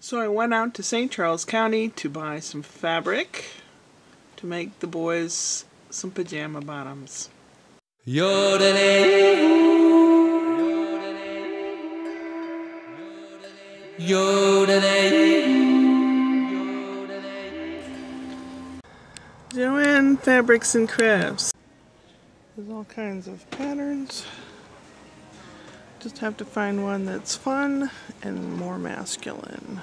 So I went out to St. Charles County to buy some fabric to make the boys some pajama bottoms. Joanne Fabrics and Crafts. There's all kinds of patterns. Just have to find one that's fun and more masculine.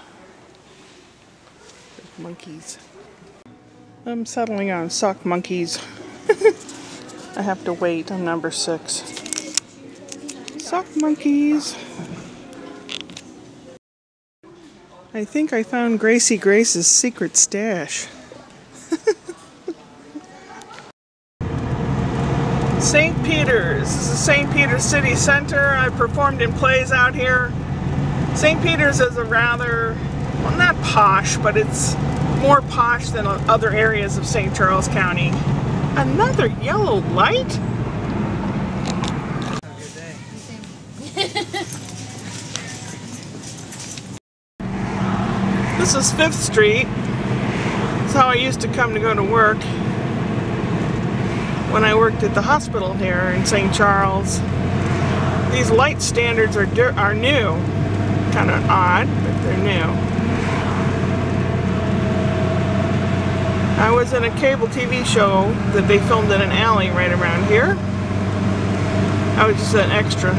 There's monkeys. I'm settling on sock monkeys. I have to wait on number 6. Sock monkeys. I think I found Gracie Grace's secret stash. St. Peter's. This is St. Peter's City Center. I performed in plays out here. St. Peter's is a rather, well, not posh, but it's more posh than other areas of St. Charles County. Another yellow light? Have a good day. This is 5th Street. This is how I used to come to go to work when I worked at the hospital here in St. Charles. These light standards are new. Kind of odd, but they're new. I was in a cable TV show that they filmed in an alley right around here. I was just an extra.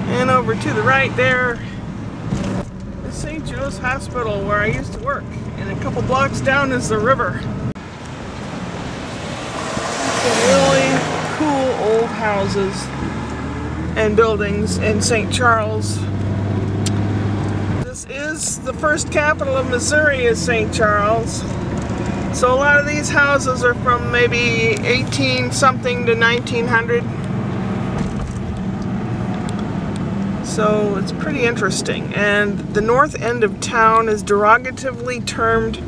And over to the right there is St. Joe's Hospital, where I used to work. And a couple blocks down is the river. Really cool old houses and buildings in St. Charles. This is the first capital of Missouri, is St. Charles. So a lot of these houses are from maybe 18 something to 1900. So it's pretty interesting. And the north end of town is derogatively termed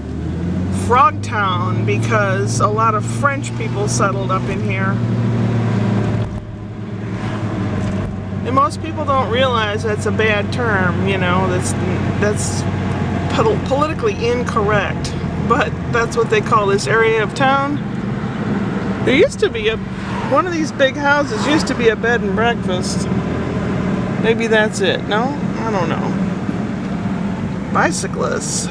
Frogtown because a lot of French people settled up in here. And most people don't realize that's a bad term, you know, that's politically incorrect, but that's what they call this area of town. There used to be one of these big houses used to be a bed and breakfast. Maybe that's it. No? I don't know. Bicyclists.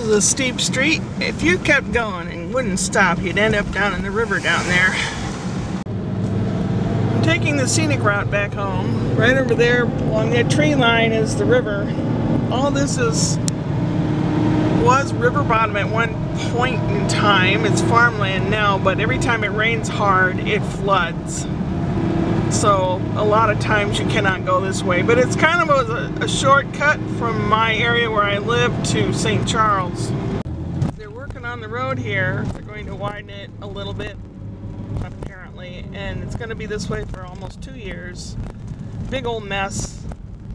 A steep street. If you kept going and wouldn't stop, you'd end up down in the river down there. I'm taking the scenic route back home. Right over there along that tree line is the river. All this was river bottom at one point in time. It's farmland now, but every time it rains hard, it floods. So a lot of times you cannot go this way, but it's kind of a shortcut from my area where I live to St. Charles. They're working on the road here. They're going to widen it a little bit, apparently, and it's going to be this way for almost 2 years. Big old mess.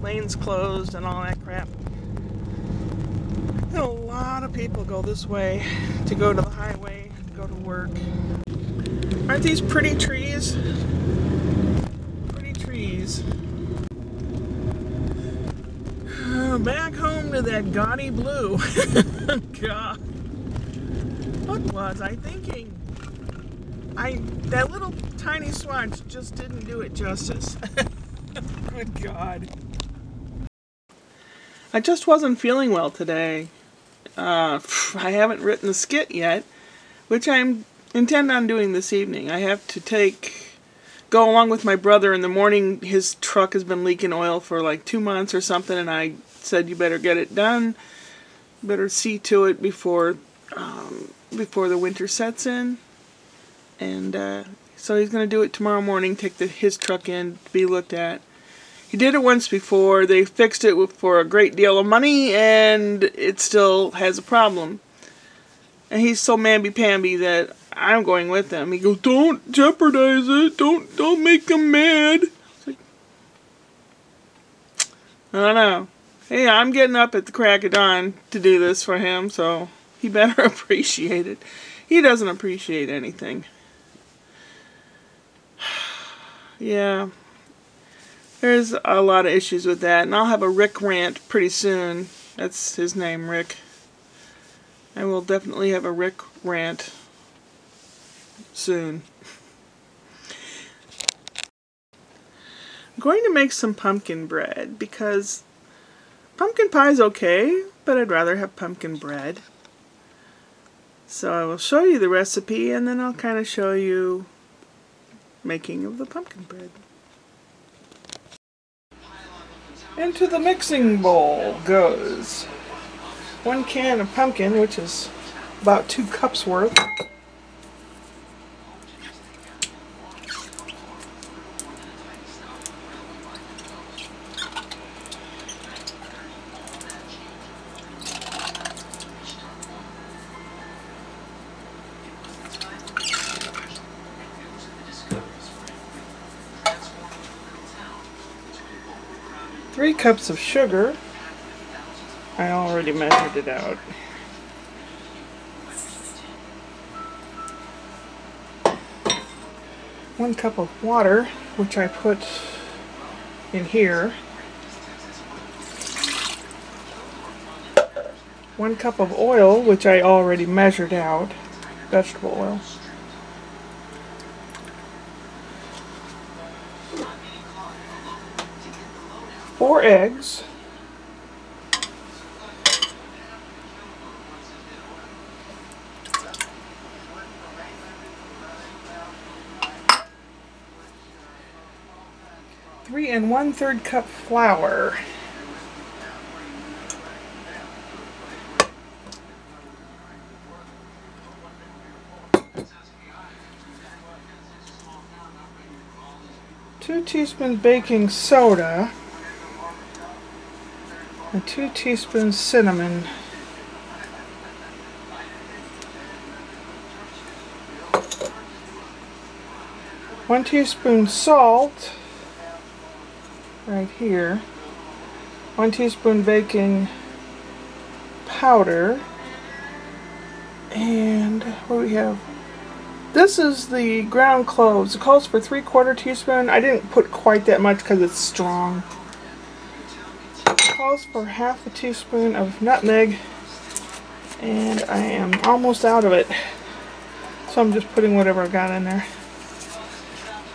Lanes closed and all that crap. And a lot of people go this way to go to the highway, to go to work. Aren't these pretty trees? Back home to that gaudy blue. God. What was I thinking? That little tiny swatch just didn't do it justice. Good God. I just wasn't feeling well today. I haven't written the skit yet, which I intend on doing this evening. I have to go along with my brother in the morning. His truck has been leaking oil for like 2 months or something, and I said you better get it done. Better see to it before the winter sets in. And so he's going to do it tomorrow morning, take his truck in to be looked at. He did it once before. They fixed it for a great deal of money, and it still has a problem. And he's so mamby-pamby that I'm going with him. He goes, "Don't jeopardize it. Don't make him mad." It's like, I don't know. Hey, I'm getting up at the crack of dawn to do this for him, so he better appreciate it. He doesn't appreciate anything. Yeah, there's a lot of issues with that, and I'll have a Rick rant pretty soon. That's his name, Rick. I will definitely have a Rick rant soon. I'm going to make some pumpkin bread because pumpkin pie is okay, but I'd rather have pumpkin bread. So I will show you the recipe, and then I'll kind of show you making of the pumpkin bread. Into the mixing bowl goes 1 can of pumpkin, which is about 2 cups worth. Three cups of sugar. I already measured it out. 1 cup of water, which I put in here. 1 cup of oil, which I already measured out, vegetable oil. 4 eggs. 3 1/3 cup flour. Two teaspoons baking soda. And 2 teaspoons cinnamon. One teaspoon salt, right here. 1 teaspoon baking powder. And what do we have? This is the ground cloves. It calls for 3/4 teaspoon. I didn't put quite that much because it's strong. Calls for 1/2 teaspoon of nutmeg, and I am almost out of it, so I'm just putting whatever I got in there.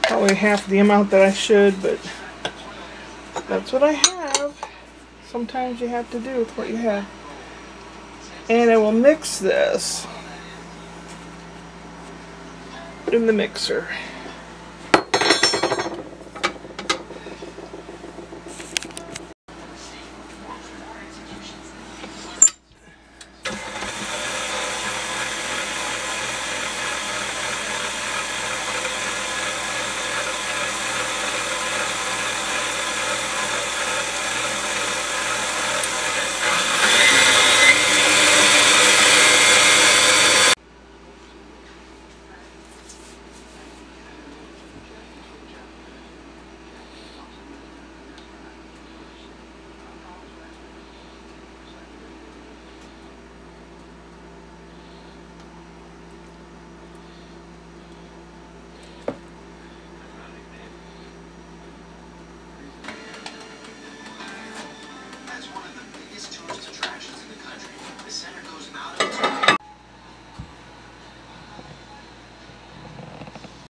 Probably half the amount that I should, but that's what I have. Sometimes you have to do with what you have. And I will mix this in the mixer.